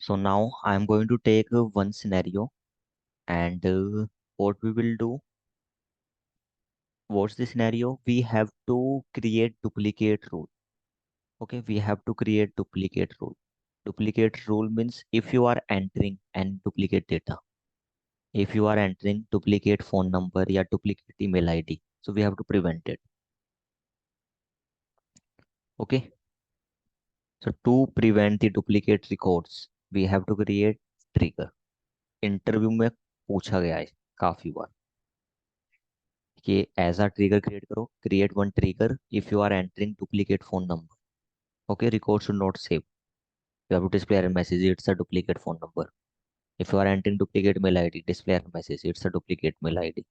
So now I'm going to take one scenario and what we will do, what's the scenario? We have to create duplicate rule. Okay, we have to create duplicate rule. Duplicate rule means if you are entering and duplicate data, if you are entering duplicate phone number या duplicate email ID, so we have to prevent it. Okay, so to prevent the duplicate records, we have to create trigger. Interview में पूछा गया है काफी बार कि as a trigger create करो, create one trigger if you are entering duplicate phone number. Okay, record should not save. You have to display error message, it's a duplicate phone number. If you are entering duplicate mail ID, display error message, it's a duplicate mail ID.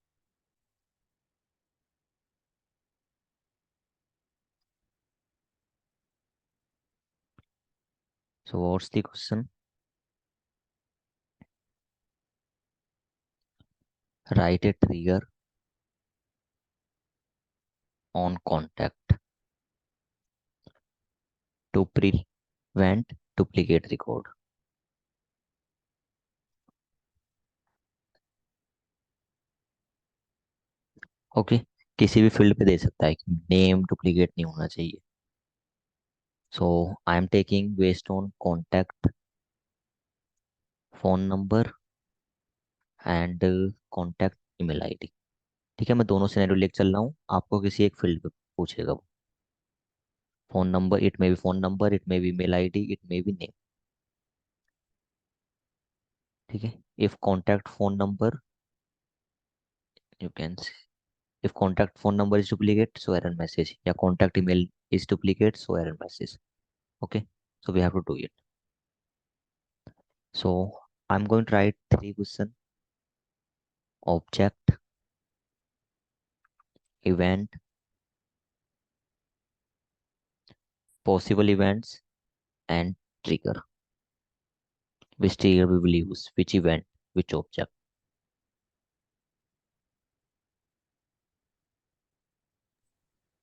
So what's the question? Write a trigger on contact to prevent duplicate record. Okay, किसी भी field पे दे सकता है कि name duplicate नहीं होना चाहिए. So I am taking based on contact, phone number and contact email ID. ठीक है, मैं दोनों सिनेरियो लेके चल रहा हूँ, आपको किसी एक फील्ड पे पूछेगा वो. Phone number, it may be phone number, it may be mail ID, it may be name. ठीक है, if contact phone number, you can, if contact phone number is duplicate, so error message, या contact email is duplicate, so error message. Okay, so we have to do it. So I'm going to write three question: object, event, possible events, and trigger. Which trigger we will use, which event, which object.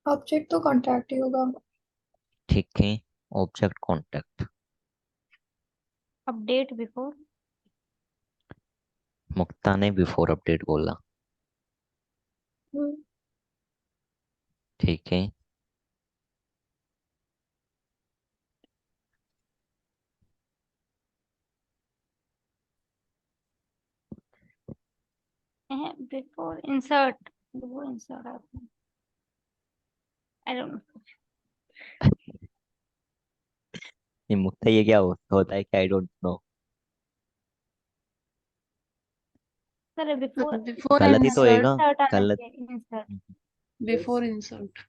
Object तो contract ही होगा। ठीक है, object contact. Update before. Mukta ने before update बोला. ठीक है, before insert, before insert I don't know. ये मुक्ता, ये क्या होता है कि I don't know. Sir before before गलत ही तो इंसर्ट, होएगा. इंसर्ट आना गलत. चाहिए, इंसर्ट। बिफोर इंसर्ट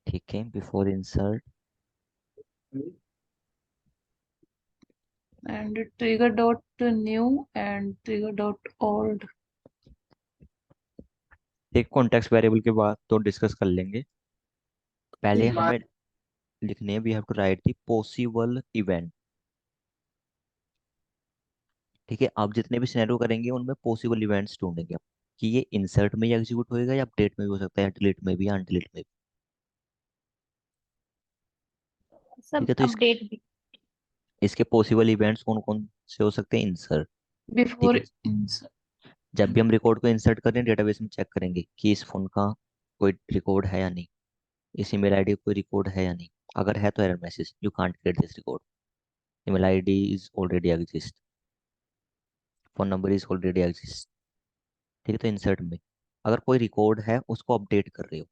ठीक है, before insert and trigger dot new and trigger dot old. एक कॉन्टेक्स्ट वेरिएबल के बाद तो डिस्कस कर लेंगे. पहले हमें लिखने हैं, we have to write the possible event. ठीक है, आप जितने भी सिनेरियो करेंगे उनमें पॉसिबल इवेंट्स ढूंढेंगे आप, कि ये इंसर्ट में ही एग्जीक्यूट होएगा या अपडेट में भी हो सकता है, या डिलीट में भी, या अनडिलीट में भी. ठीक सब है, तो अपडेट भी। इसके पॉसिबल इवेंट्स कौन कौन से हो सकते हैं? इंसर्ट. ठीक बिफोर है, इंसर्ट जब भी हम रिकॉर्ड को इंसर्ट करें डेटाबेस में चेक करेंगे कि इस फोन का कोई रिकॉर्ड है या नहीं, इस ईमेल आईडी का कोई रिकॉर्ड है या नहीं. अगर है तो error message, you can't get this record, email ID is already exist, phone number is already exist. ठीक है, तो इंसर्ट में अगर कोई रिकॉर्ड है उसको अपडेट कर रहे हो.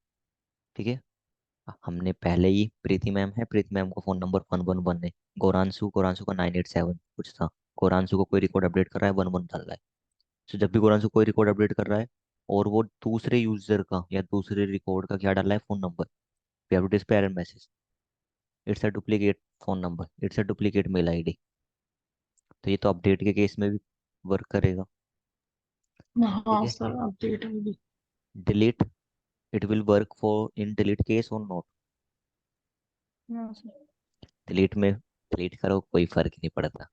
ठीक है, हमने पहले ही, प्रीति मैम है, प्रीति मैम का फोन नंबर 111 है. गौरांशु, गौरांशु का 987 कुछ था. गौरांशु को कोई रिकॉर्ड अपडेट कर रहा है, 11 डाल रहा है. तो जब भी गौरांशु कोई रिकॉर्ड अपडेट कर रहा है और वो दूसरे यूजर का या दूसरे रिकॉर्ड का क्या डाल रहा है, phone number, we have to display error message, it's a duplicate phone number, it's a duplicate mail ID. तो ये तो अपडेट के केस में भी वर्क करेगा. ठीक हाँ है, सर, अपडेट होगी। Delete, it will work for in delete case और नॉट. नो सर, डिलीट में डिलीट करो कोई फर्क नहीं पड़ता.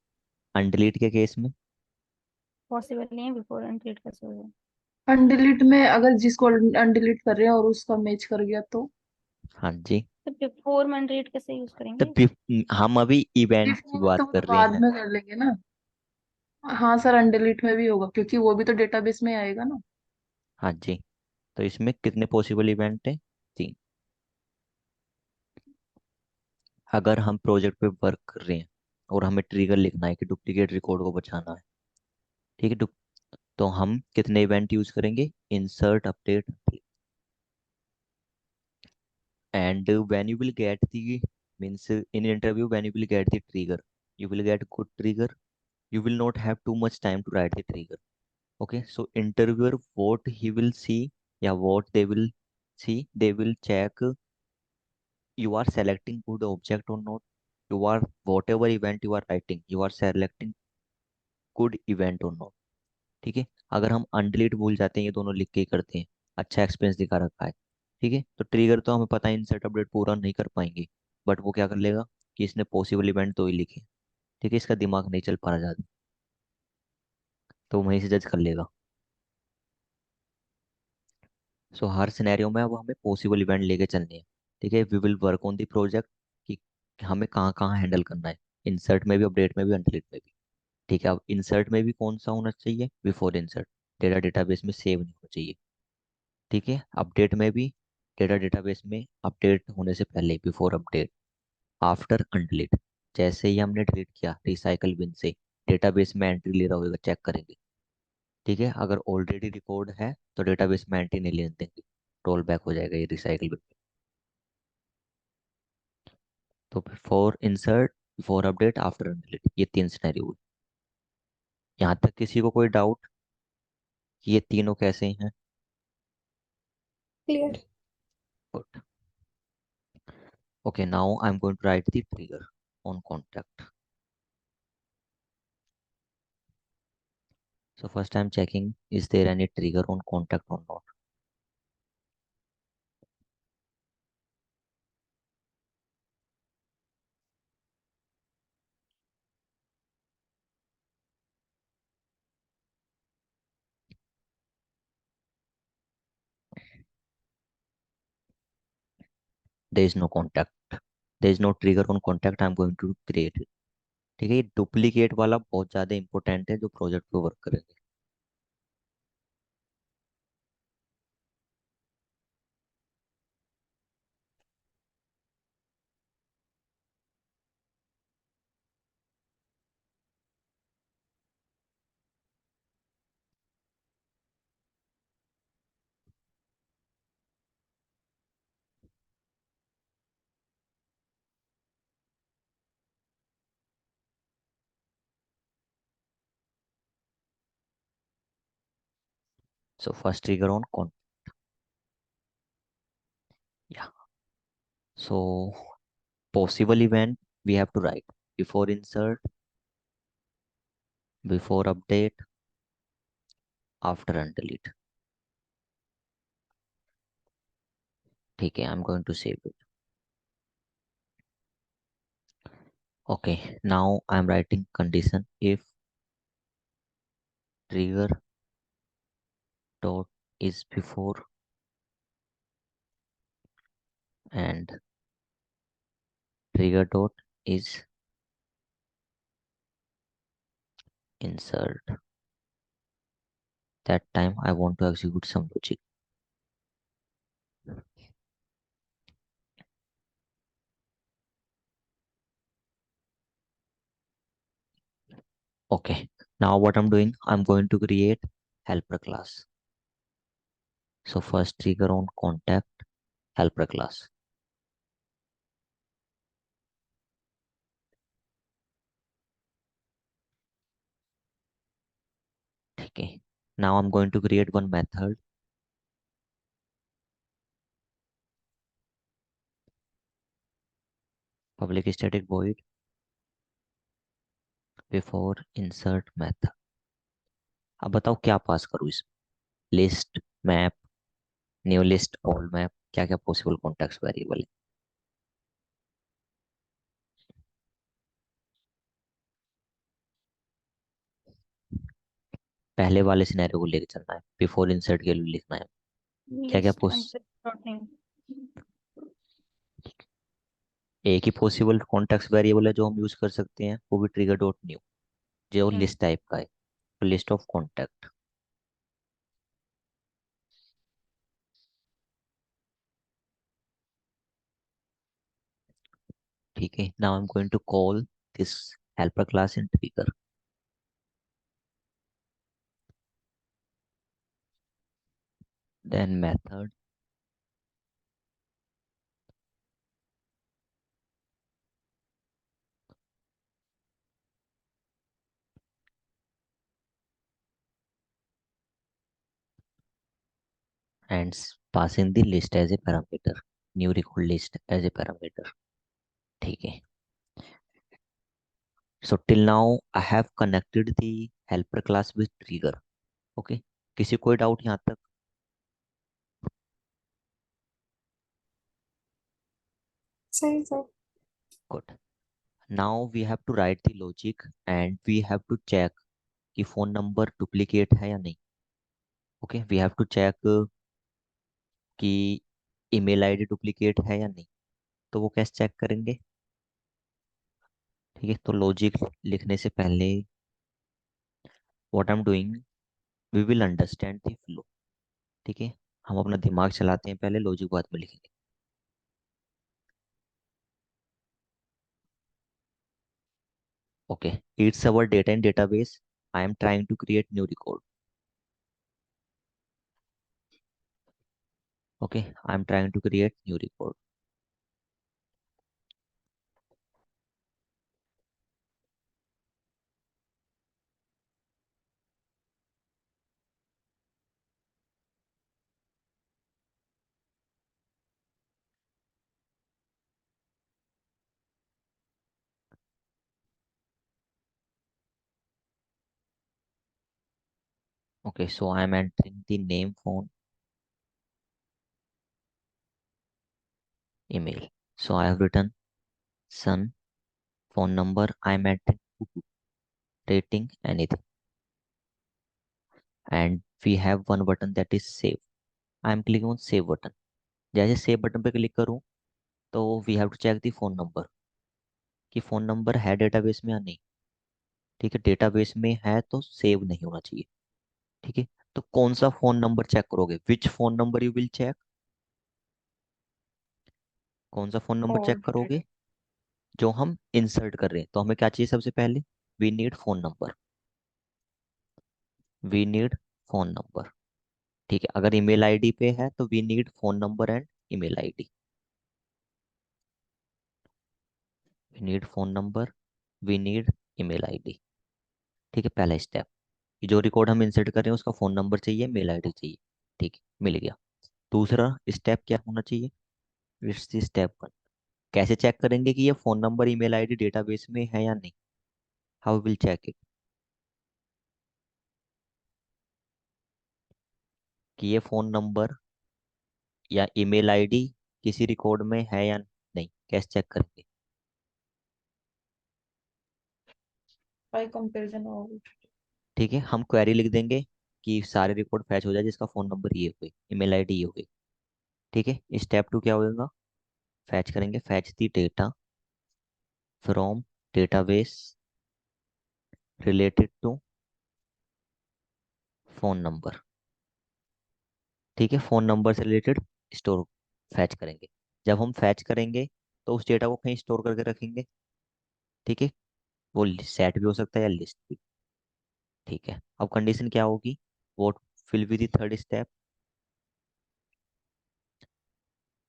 अनडिलीट के केस में, पॉसिबल नहीं है, बिफोर एंड कैसे होगा? अनडिलीट में अगर जिसको अनडिलीट कर रहे हैं और उसका मैच कर गया तो हाँ जी, तो बिफोर में रीड कैसे यूज तो करेंगे? हम अभी इवेंट की बिफोर बात तो कर रहे बाद हैं। में कर लेंगे ना। हाँ सर, अनडिलीट में भी होगा क्योंकि वो भी तो डेटाबेस में आएगा ना। हाँ जी। तो इसमें कितने पॉसिबल इवेंट हैं? 3। अगर हम प्रोजेक्ट पे वर्क कर रहे हैं और हमें ट्रिगर लिखना है कि डुप्लीकेट रिकॉर्ड को बचाना है, ठीक है, तो हम कितने इवेंट यूज करेंगे? Insert, update, and when you will get the means in interview, when you will get the trigger, you will get good trigger. You will not have too much time to write the trigger. Okay, so interviewer, what he will see, yeah, what they will see, they will check you are selecting good object or not. You are whatever event you are writing, you are selecting good event or not. ठीक है। अगर हम अनडिलीट भूल जाते हैं, ये दोनों लिख के ही करते हैं, अच्छा एक्सपीरियंस दिखा रखा है, ठीक है, तो ट्रिगर तो हमें पता है इंसर्ट अपडेट पूरा नहीं कर पाएंगे, बट वो क्या कर लेगा कि इसने पॉसिबल इवेंट तो ही लिखे, ठीक है, इसका दिमाग नहीं चल पा रहा ज़्यादा, तो वहीं से जज कर लेगा। सो हर सिनेरियो में अब हमें पॉसिबल इवेंट लेके चलने हैं, ठीक है। We will work on the project कि हमें कहाँ कहाँ हैंडल करना है, इंसर्ट में भी, अपडेट में भी, अनडिलीट में भी, ठीक है। अब इंसर्ट में भी कौन सा होना चाहिए? बिफोर इंसर्ट, डेटा डेटाबेस में सेव नहीं होना चाहिए, ठीक है। अपडेट में भी डेटा डेटाबेस में अपडेट होने से पहले, बिफोर अपडेट, आफ्टर अनडिलीट, जैसे ही हमने डिलीट किया रिसाइकल बिन से, डेटाबेस में एंट्री ले रहा होगा, चेक करेंगे, ठीक है। अगर ऑलरेडी रिकॉर्ड है तो डेटाबेस में एंट्री नहीं लेने देंगे, रोल बैक हो जाएगा ये रिसाइकल बिन में। तो before insert, before update, after undelete, ये 3 सिनेरियो। यहाँ तक किसी को कोई डाउट कि ये तीनों कैसे हैं? Clear. Good. Okay, now I am going to write the trigger on contact. So first I'm checking, is there any trigger on contact or not? There is no contact. There is no trigger on contact. I'm going to create it. ठीक है, ये duplicate वाला बहुत ज़्यादा important है जो project पे work करेंगे। So first trigger on contact. Yeah. So possible event we have to write before insert, before update, after undelete. ठीक है, I'm going to save it. Okay, now I'm writing condition if trigger dot is before and trigger dot is insert. That time I want to execute some logic. Okay, now what I'm doing, I'm going to create helper class. So first trigger on contact, helper class. Okay, now I'm going to create one method. Public static void before insert method. अब बताओ क्या पास करूँ इसमें? List, map, new list, old map, क्या क्या possible context variable है? पहले वाले सिनेरियो को लेके चलना है, बिफोर इंसर्ट के लिए लिखना है क्या क्या लिस्ट पोस अनसेट प्लॉटिंग। एक ही पॉसिबल कॉन्टेक्स्ट वेरिएबल है जो हम यूज कर सकते हैं, वो भी ट्रिगर डॉट न्यू, जो हम्म। लिस्ट टाइप का है, लिस्ट ऑफ कॉन्टैक्ट। ठीक है, now I am going to call this helper class in trigger, then method and passing the list as a parameter, new record list as a parameter। ठीक है, so till now I have connected the helper class with trigger। Okay, किसी कोई doubt यहाँ तक? सही sir. Good. Now we have to write the logic and we have to check कि phone number duplicate है या नहीं। Okay, we have to check कि ईमेल आईडी डुप्लीकेट है या नहीं। तो वो कैसे चेक करेंगे? ठीक है, तो लॉजिक लिखने से पहले what I am doing, we will understand the flow. ठीक है, हम अपना दिमाग चलाते हैं, पहले लॉजिक बाद में लिखेंगे। Okay, it's our data in database, I am trying to create new record. Okay, I am trying to create new record. Okay, so I am entering the name, phone, email, so I have written son, phone number, I am entering rating, anything, and we have one button that is save। I am clicking on save button। जैसे save button पे click करूं तो we have to check the phone number, कि phone number है database में या नहीं। ठीक है, डेटाबेस में है तो सेव नहीं होना चाहिए। ठीक है, तो कौन सा फोन नंबर चेक करोगे? Which phone number you will check? कौन सा फोन नंबर चेक ओल्ड करोगे? जो हम इंसर्ट कर रहे हैं। तो हमें क्या चाहिए सबसे पहले? We need phone number, we need phone number. ठीक है, अगर ईमेल आईडी पे है तो we need phone number and email ID. We need phone number, we need email ID. ठीक है, पहला स्टेप, जो रिकॉर्ड हम इंसर्ट कर रहे हैं उसका फोन नंबर चाहिए, मेल आईडी चाहिए। ठीक है, मिल गया। दूसरा स्टेप क्या होना चाहिए? इट्स स्टेप वन, कैसे चेक करेंगे कि ये phone number email ID database में है या नहीं? हाउ विल चेक इट, कि ये फोन नंबर या ईमेल आईडी किसी रिकॉर्ड में है या नहीं, कैसे चेक करेंगे? Bye comparison all. ठीक है, हम क्वेरी लिख देंगे कि सारे रिकॉर्ड फैच हो जाए जिसका फोन नंबर ये हुए, ईमेल आईडी ये हुई। ठीक है, स्टेप टू क्या होगा? फैच करेंगे, fetch the data from database related to phone number. ठीक है, फोन नंबर से रिलेटेड स्टोर फैच करेंगे। जब हम फैच करेंगे तो उस डेटा को कहीं स्टोर करके रखेंगे। ठीक है, वो सेट भी हो सकता है या लिस्ट भी। ठीक है, अब कंडीशन क्या होगी? Vote will be the third step,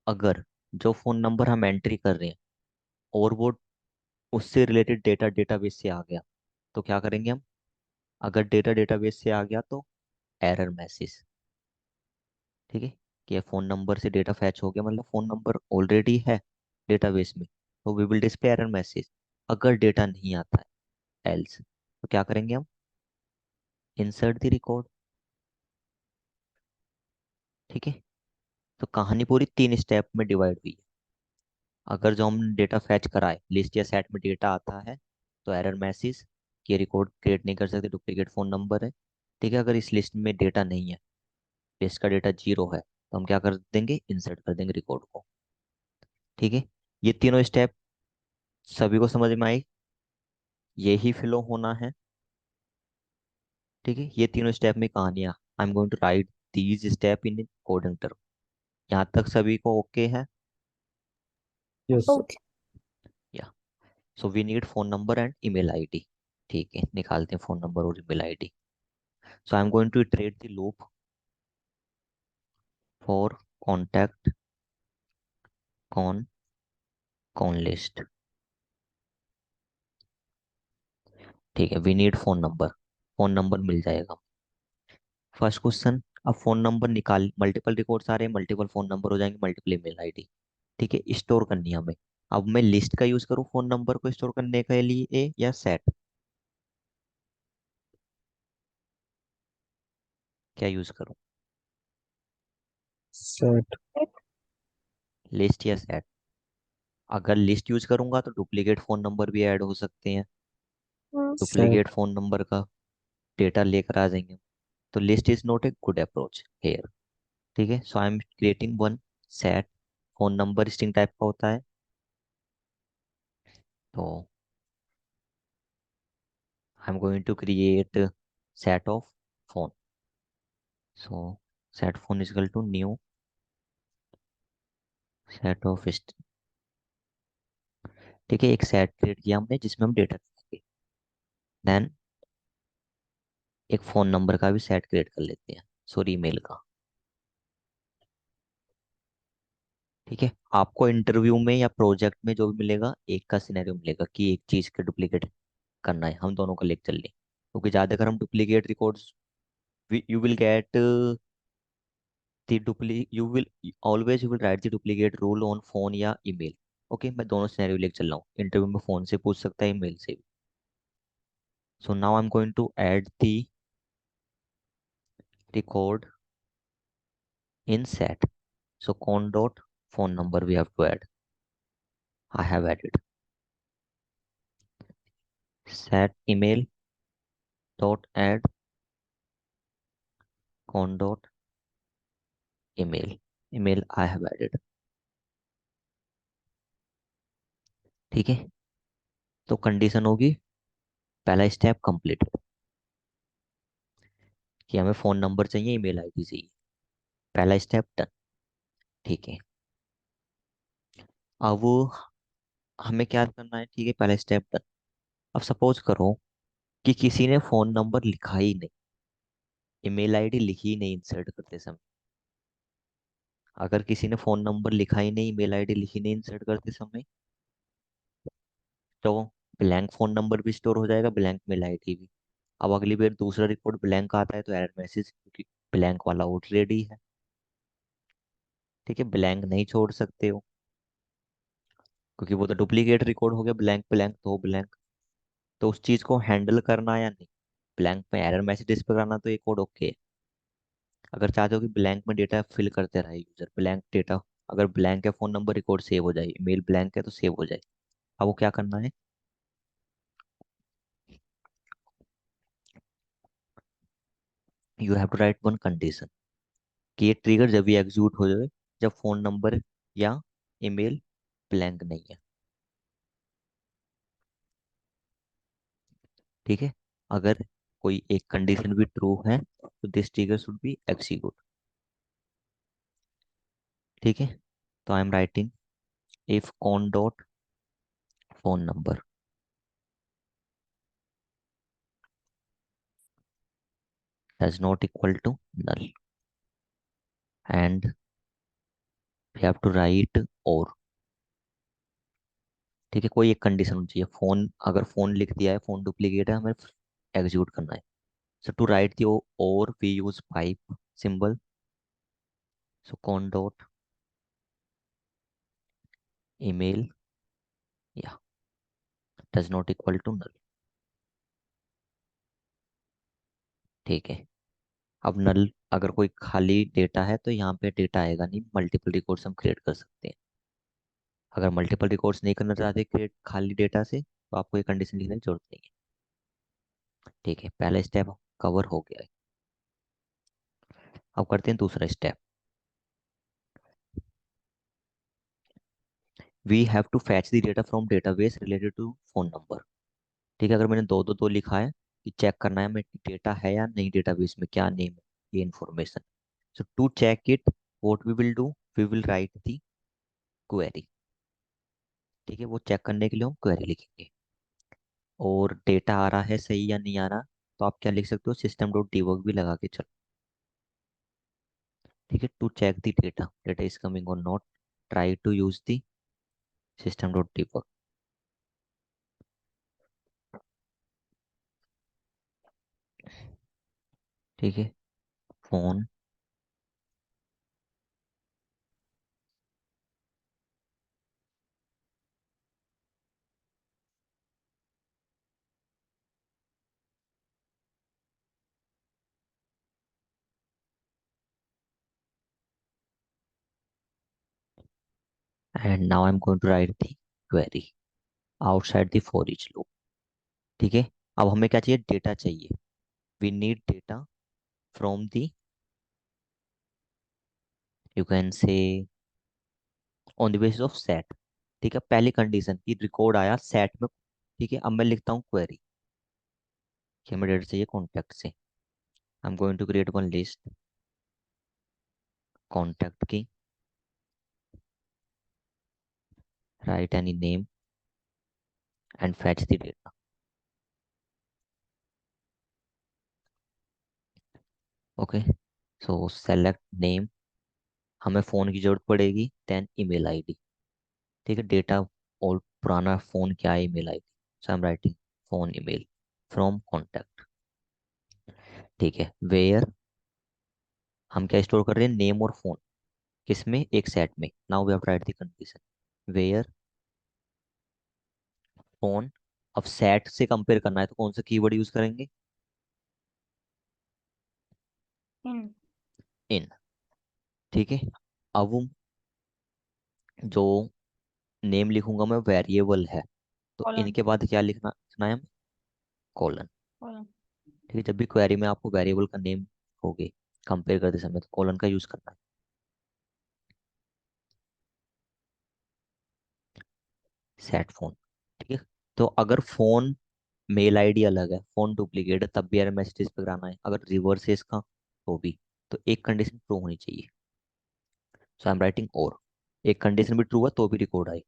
अगर जो फोन नंबर हम एंट्री कर रहे हैं और वो उससे रिलेटेड डेटा डेटाबेस से आ गया तो क्या करेंगे हम? अगर डेटा डेटाबेस से आ गया तो एरर मैसेज। ठीक है, कि फोन नंबर से डेटा फैच हो गया, मतलब फोन नंबर ऑलरेडी है डेटाबेस में, तो we will display error message. अगर डेटा नहीं आता है एल्स, तो क्या करेंगे हम? Insert the record. ठीक है, तो कहानी पूरी तीन स्टेप में डिवाइड हुई है। अगर जो हम डेटा फैच कराए लिस्ट या सेट में डेटा आता है तो एरर मैसेज, कि रिकॉर्ड क्रिएट नहीं कर सकते, डुप्लीकेट फोन नंबर है। ठीक है, अगर इस लिस्ट में डेटा नहीं है, लिस्ट का डेटा जीरो है, तो हम क्या कर देंगे? इंसर्ट कर देंगे रिकॉर्ड को। ठीक है, ये तीनों स्टेप सभी को समझ में आई? यही फ्लो होना है। ठीक है, ये तीनों स्टेप में कहानियाँ, I am going to write these step in coding term. यहाँ तक सभी को ओके है? Yes, sir. Okay. या so we need phone number and email ID. ठीक है, निकालते हैं फोन नंबर और email ID. So I am going to iterate the loop for contact con con list. ठीक है, we need phone number. Phone number मिल जाएगा। First question, अब फोन नंबर निकाल, मल्टीपल रिकॉर्ड्स आ रहे हैं, मल्टीपल फोन नंबर हो जाएंगे, मल्टीपल ईमेल आईडी। ठीक है, स्टोर करनी है हमें। अब मैं लिस्ट का यूज करूँ फोन नंबर को स्टोर करने के लिए या सेट? क्या यूज करूँ, Set. लिस्ट या सेट? अगर लिस्ट यूज करूंगा तो डुप्लीकेट फोन नंबर भी ऐड हो सकते हैं, Set. डुप्लीकेट फोन नंबर का डेटा लेकर आ जाएंगे। तो list is not a good approach here. ठीक है, so I am creating one set. Phone number string type का होता है, तो I am going to create set of phone. So set phone is equal to new set of. ठीक है, एक set create किया हमने जिसमें हम डेटा रखेंगे। देन एक फ़ोन नंबर का भी सेट क्रिएट कर लेते हैं, सॉरी ईमेल का। ठीक है, आपको इंटरव्यू में या प्रोजेक्ट में जो भी मिलेगा, एक का सिनेरियो मिलेगा कि एक चीज़ का डुप्लीकेट करना है, हम दोनों का लेकर चल लें, क्योंकि ज़्यादातर हम duplicate records, you will get the dupli you will always you will write the duplicate rule on phone या ईमेल। ओके, मैं दोनों सिनेरियो लेकर चल रहा हूँ, इंटरव्यू में फ़ोन से पूछ सकता है, ईमेल से भी। So now I am going to add the record in set. So con dot phone number we have to add. I have added. Set email dot add con dot email. Email I have added. ठीक है, तो condition होगी, पहला step complete, कि हमें phone number चाहिए, email ID चाहिए। पहला स्टेप डन। ठीक है, अब हमें क्या करना है? ठीक है, पहला स्टेप डन। अब सपोज करो कि किसी ने फ़ोन नंबर लिखा ही नहीं, ईमेल आईडी लिखी ही नहीं इंसर्ट करते समय। अगर किसी ने फ़ोन नंबर लिखा ही नहीं, ईमेल आईडी लिखी नहीं इंसर्ट करते समय, तो ब्लैंक फ़ोन नंबर भी स्टोर हो जाएगा, ब्लैंक मेल आईडी भी। अब अगली बार दूसरा रिकॉर्ड ब्लैंक आता है तो एरर मैसेज, क्योंकि ब्लैंक वाला ऑलरेडी है। ठीक है, ब्लैंक नहीं छोड़ सकते हो, क्योंकि वो तो डुप्लीकेट रिकॉर्ड हो गया, ब्लैंक ब्लैंक तो ब्लैंक। तो उस चीज़ को हैंडल करना या नहीं, ब्लैंक में एरर मैसेज डिस्प्ले कराना, तो ये कोड ओके है। अगर चाहते हो कि ब्लैंक में डेटा फिल करते रहे यूजर, ब्लैंक डेटा, अगर ब्लैंक है फ़ोन नंबर, रिकॉर्ड सेव हो जाए, ईमेल ब्लैंक है तो सेव हो जाए। अब वो क्या करना है, you have to write one condition, कि ये ट्रिगर जब भी एग्जीक्यूट हो जाए जब फ़ोन नंबर या ईमेल ब्लैंक नहीं है। ठीक है, अगर कोई एक कंडीशन भी ट्रू है तो this trigger should be execute. ठीक है, तो I am writing if con dot phone number does not equal to null, and we have to write or. ठीक है, कोई एक कंडीशन होनी चाहिए, फोन, अगर फोन लिख दिया है, फोन डुप्लीकेट है, हमें एग्जीक्यूट करना है। सो टू राइट दी और we use pipe symbol. So con dot email या does not equal to null. ठीक है, अब नल, अगर कोई खाली डेटा है तो यहाँ पे डेटा आएगा नहीं, मल्टीपल रिकॉर्ड्स हम क्रिएट कर सकते हैं। अगर मल्टीपल रिकॉर्ड्स नहीं करना चाहते क्रिएट खाली डेटा से, तो आपको ये कंडीशन लिखने की जरूरत नहीं है। ठीक है, पहला स्टेप कवर हो गया है। अब करते हैं दूसरा step. We have to fetch the data from database related to phone number. ठीक है, अगर मैंने दो दो दो लिखा है कि चेक करना है मैं डेटा है या नहीं, डेटाबेस में क्या नेम है, ये information. So to check it, what we will do, we will write the query. ठीक है, वो चेक करने के लिए हम क्वेरी लिखेंगे। और डेटा आ रहा है सही या नहीं आ रहा, तो आप क्या लिख सकते हो, सिस्टम डॉट डीबग भी लगा के चलो। ठीक है, to check the data, data is coming or not, try to use the system dot debug. ठीक है, phone and now I am going to write the query outside the for each loop. ठीक है, अब हमें क्या चाहिए, data चाहिए। We need data from the, you can say on the basis of set. ठीक है, पहली कंडीशन की रिकॉर्ड आया सेट में। ठीक है, अब मैं लिखता हूँ क्वेरी कि हमें डेटा चाहिए कॉन्टैक्ट से। I am going to create one list contact की, write any name and fetch the data. Okay, so select name, हमें फ़ोन की ज़रूरत पड़ेगी, देन ईमेल आईडी। ठीक है, डेटा और पुराना फ़ोन क्या है, email ID. So I am writing phone email from contact. ठीक है, वेयर, हम क्या स्टोर कर रहे हैं, नेम और फ़ोन, किस में, एक सेट में। Now we have write the condition where phone. अब सेट से कंपेयर करना है तो कौन सा कीवर्ड यूज़ करेंगे, इन इन। ठीक है, अब जो नेम लिखूंगा मैं वेरिएबल है, तो कॉलन इनके बाद क्या लिखना है, कॉलन। कॉलन। ठीक है, जब भी क्वेरी में आपको वेरिएबल का नेम होगे कंपेयर करते समय, तो कॉलन का यूज करना है। Set phone. ठीक है, तो अगर फोन मेल आईडी अलग है, फोन डुप्लीकेट है, तब भी एरर मैसेज पे कराना है। अगर रिवर्स है इसका तो भी, तो एक कंडीशन ट्रू होनी चाहिए। सो आई एम राइटिंग और, एक कंडीशन भी ट्रू है तो भी रिकॉर्ड आए।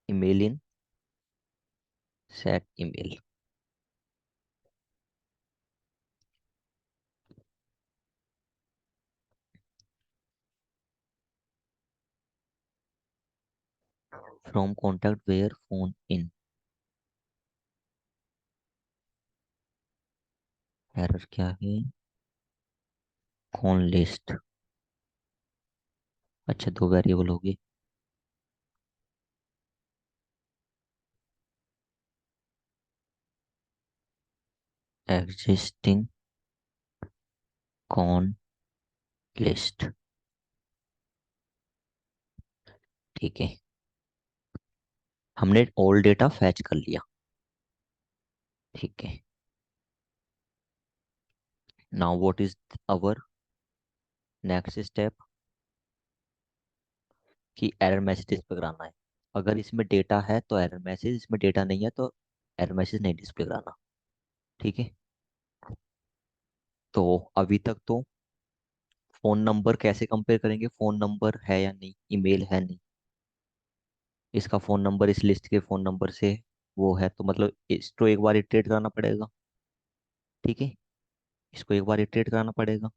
Email in set email from contact where phone in, error क्या है, कौन लिस्ट। अच्छा, दो वेरिएबल होगी, एग्जिस्टिंग कौन लिस्ट। ठीक है, हमने ऑल डेटा फैच कर लिया। ठीक है, now what is our next step, कि एरर मैसेज डिस्प्ले कराना है। अगर इसमें डेटा है तो एरर मैसेज, इसमें डेटा नहीं है तो एरर मैसेज नहीं डिस्प्ले कराना। ठीक है, तो अभी तक तो फ़ोन नंबर कैसे कंपेयर करेंगे, फ़ोन नंबर है या नहीं, ईमेल है नहीं, इसका फ़ोन नंबर इस लिस्ट के फ़ोन नंबर से वो है, तो मतलब इसको एक बार इटरेट कराना पड़ेगा। ठीक है, इसको एक बार इटरेट कराना पड़ेगा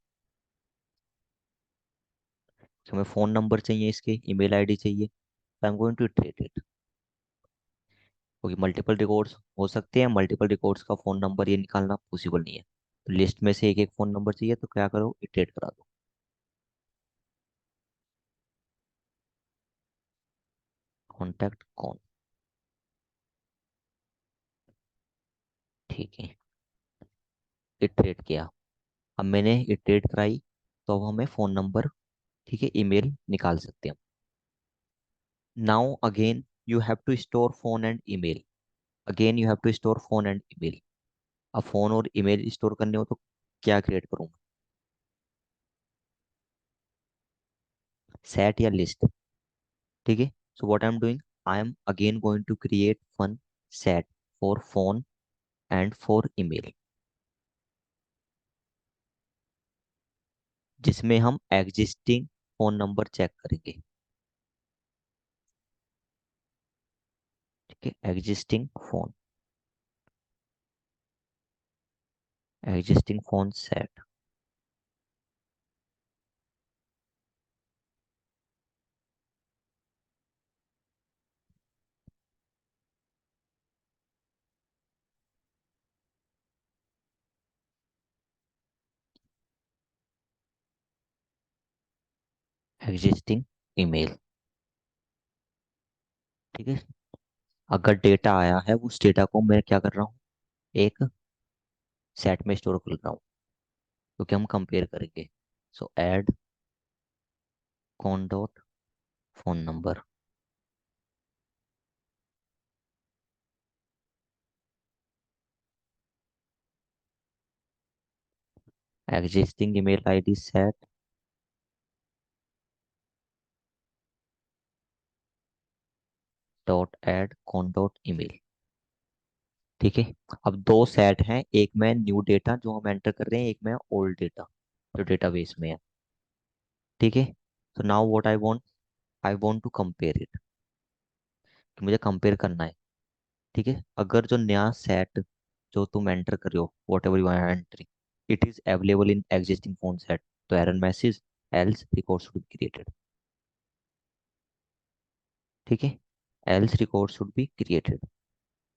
कि हमें फ़ोन नंबर चाहिए, इसके ईमेल आईडी चाहिए, तो I am going to iterate it. क्योंकि मल्टीपल रिकॉर्ड्स हो सकते हैं, मल्टीपल रिकॉर्ड्स का फ़ोन नंबर ये निकालना पॉसिबल नहीं है, तो लिस्ट में से एक एक फ़ोन नंबर चाहिए, तो क्या करो, इटरेट करा दो। कॉन्टैक्ट कौन। ठीक है, इटरेट किया, अब मैंने इटरेट कराई, तो अब हमें फ़ोन नंबर, ठीक है, ईमेल निकाल सकते हैं। Now again you have to store phone and email. Again you have to store phone and email. अब फोन और ईमेल स्टोर करने हो तो क्या क्रिएट करूँगा, सेट या लिस्ट। ठीक है, so what I am doing, I am again going to create one set for phone and for email, जिसमें हम एग्जिस्टिंग फोन नंबर चेक करेंगे। ठीक है, existing phone set. Existing email. ठीक है, अगर डेटा आया है उस डेटा को मैं क्या कर रहा हूँ, एक सेट में स्टोर कर रहा हूँ, क्योंकि हम कंपेयर करेंगे। सो add cone dot phone number, existing email ID set dot add cone dot email. ठीक है, अब दो सेट हैं, एक में न्यू डेटा जो हम एंटर कर रहे हैं, एक में ओल्ड डेटा जो डेटाबेस में है। ठीक है, तो now what I want to compare it, कि मुझे कंपेयर करना है। ठीक है, अगर जो नया सेट जो तुम एंटर कर रहे हो, whatever you are entering, it is available in existing phone set, तो error message else record should be created. ठीक है, else record should be created.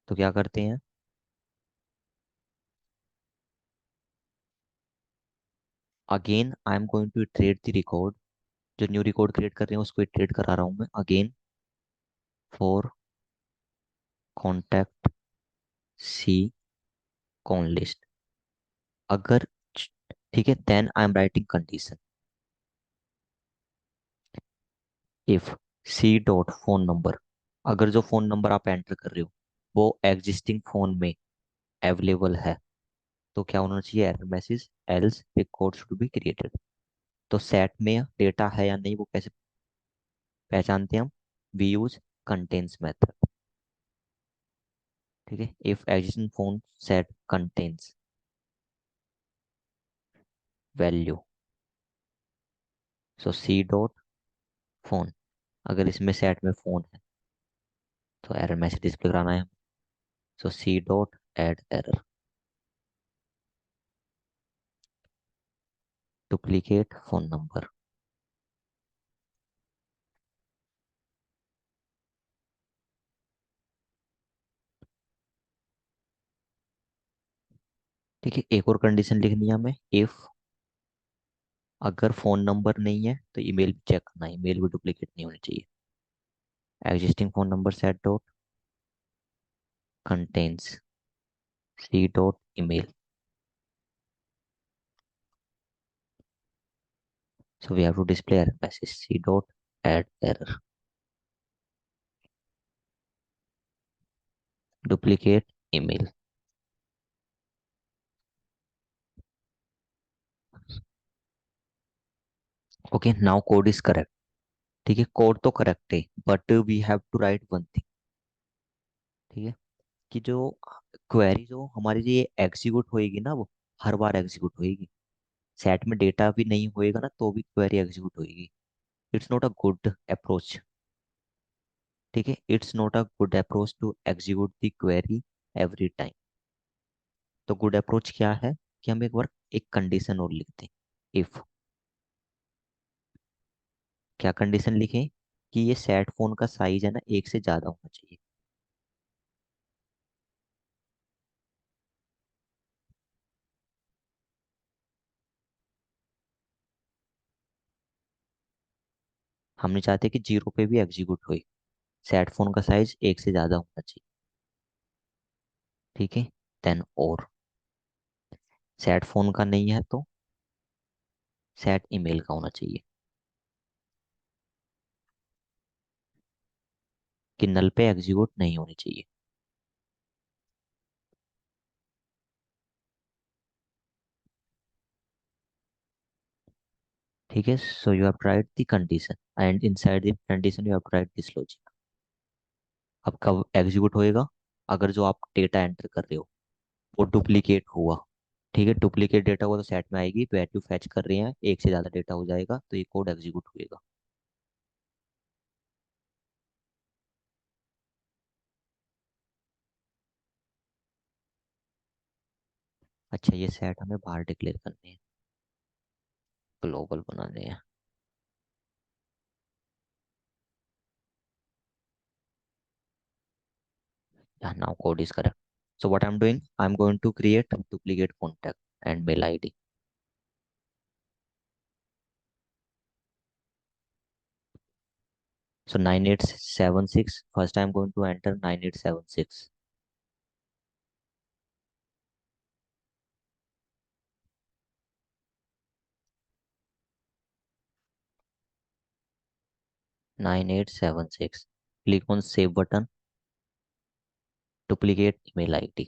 तो क्या करते हैं, again I am going to iterate the record, जो new record create कर रहे हैं उसको इटरेट करा रहा हूँ मैं, again for contact c con list. अगर ठीक है, then I am writing condition, if C dot phone number, अगर जो फोन नंबर आप एंटर कर रहे हो वो एग्जिस्टिंग फोन में अवेलेबल है, तो क्या होना चाहिए, error message else record should be created. तो सेट में डेटा है या नहीं वो कैसे पहचानते हैं हम, वी यूज कंटेन्स मेथड। ठीक है, if existing phone set contains value, so C dot phone, अगर इसमें सेट में फोन है तो एरर मैसेज डिस्प्ले कराना है, सो सी dot add error, duplicate phone number. ठीक है, एक और कंडीशन लिखनी है हमें, इफ अगर फोन नंबर नहीं है तो ईमेल भी चेक करना है, ईमेल भी डुप्लीकेट नहीं होनी चाहिए। Existing phone number set dot contains C dot email, so we have to display error message c dot add error, duplicate email। Okay, now code is correct. ठीक है, code तो correct है, but we have to write one thing. ठीक है, कि जो query जो हमारी ये एग्जीक्यूट होएगी ना, वो हर बार एग्जीक्यूट होएगी, सेट में डेटा भी नहीं होएगा ना तो भी क्वेरी एग्जीक्यूट होएगी। It's not a good approach. ठीक है, it's not a good approach to execute the query every time. तो गुड अप्रोच क्या है, कि हम एक बार एक कंडीशन और लिखते हैं, इफ, क्या कंडीशन लिखें, कि ये सेट फोन का साइज है ना एक से ज्यादा होना चाहिए। हम नहीं चाहते कि जीरो पे भी एग्जीक्यूट होए, सेट फोन का साइज एक से ज्यादा होना चाहिए। ठीक है, देन और सेट फोन का नहीं है तो सेट ईमेल का होना चाहिए, कि नल पे एग्जीक्यूट नहीं होनी चाहिए। ठीक है, so you have tried the condition and inside the condition you have tried this logic. अब कब एग्जीक्यूट होएगा? अगर जो आप डेटा एंटर कर रहे हो वो डुप्लीकेट हुआ। ठीक है, डुप्लीकेट डेटा हुआ तो सेट में आएगी, वैल्यू फैच कर रहे हैं, एक से ज़्यादा डेटा हो जाएगा तो ये कोड एग्जीक्यूट होएगा। अच्छा, ये सेट हमें बाहर डिक्लेयर करने हैं, ग्लोबल बनाने हैं। Now code is correct. So what I'm doing, I'm going to create duplicate contact and mail ID. So 9876, first I'm going to enter 9876. Nine eight seven six. Click on save button, duplicate email ID।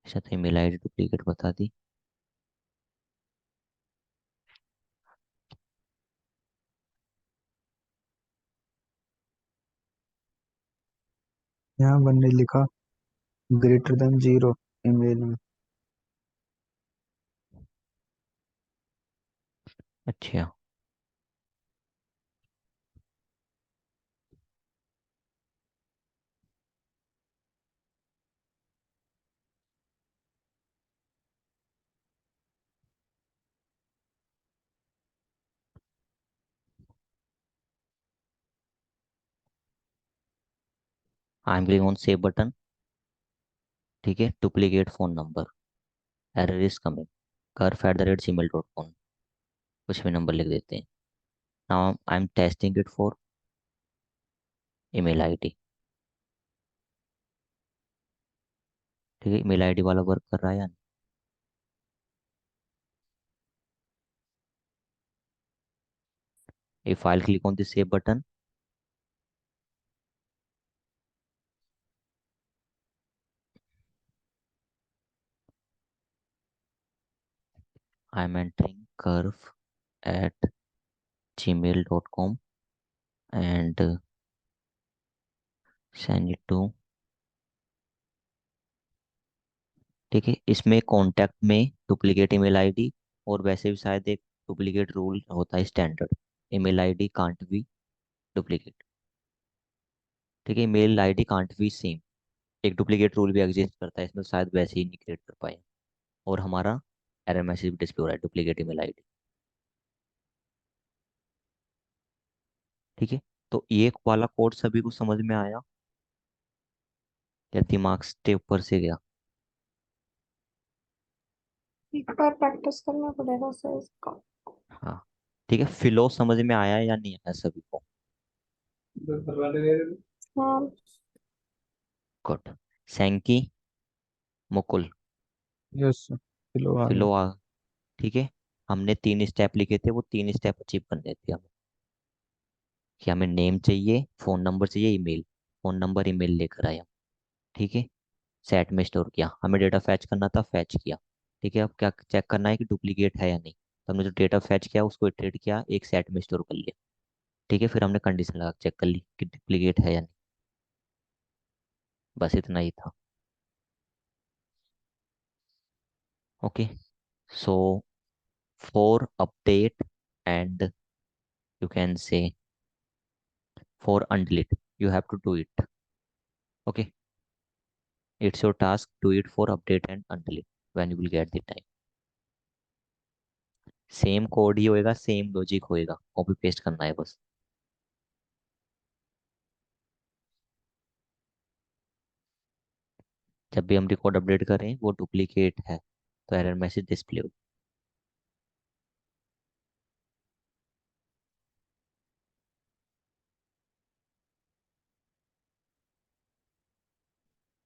अच्छा, तो email ID duplicate बता दी। यहाँ बनने लिखा greater than 0 email में। अच्छा, I am click on save button. ठीक है, duplicate phone number, error is coming, curve@gmail.com, कुछ भी नंबर लिख देते हैं। Now I M testing it for email ID. ठीक है, ईमेल आईडी वाला वर्क कर रहा है या नहीं? If I'll click on the save button, I'm entering curve@gmail.com and send it to। ठीक है, इसमें कॉन्टैक्ट में डुप्लीकेट ईमेल आईडी, और वैसे भी शायद एक डुप्लीकेट रूल होता है standard, email ID can't be duplicate. ठीक है, email ID can't be same, एक डुप्लीकेट रूल भी एग्जिस्ट करता है इसमें, शायद वैसे ही नहीं क्रिएट कर पाए, और हमारा एरर मैसेज भी डिस्प्ले हो रहा है डुप्लीकेट ईमेल आईडी। ठीक है, तो ये वाला कोड सभी को समझ में आया या दिमाग से ऊपर से गया? एक बार प्रैक्टिस करना पड़ेगा सर इसका। हाँ, ठीक है, फिलो समझ में आया या नहीं आया सभी को? हाँ। गुड। सैंकी, मुकुल, यस चलो आ गया। फिलो आ। ठीक है, हमने 3 स्टेप लिखे थे, वो 3 स्टेप अचीव करने थे हमें, कि हमें नेम चाहिए, फ़ोन नंबर चाहिए, ईमेल, फ़ोन नंबर ईमेल लेकर आया। ठीक है, सेट में स्टोर किया, हमें डेटा फैच करना था, फैच किया। ठीक है, अब क्या चेक करना है कि डुप्लीकेट है या नहीं, तो हमने जो डेटा फैच किया उसको इटरेट किया, एक सेट में स्टोर कर लिया। ठीक है, फिर हमने कंडीशन लगा चेक कर ली कि डुप्लीकेट है या नहीं। बस इतना ही था। Okay, so for update and you can say for undelete, you have to do it. Okay, it's your task, do it for update and undelete when you will get the time। Same code ही होएगा, same logic होएगा, copy paste करना है बस। जब भी हम record update करें वो डुप्लीकेट है तो एरर मैसेज डिस्प्ले हो।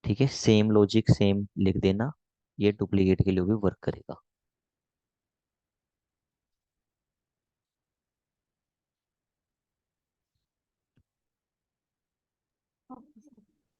ठीक है, सेम लॉजिक सेम लिख देना, ये डुप्लीकेट के लिए भी वर्क करेगा।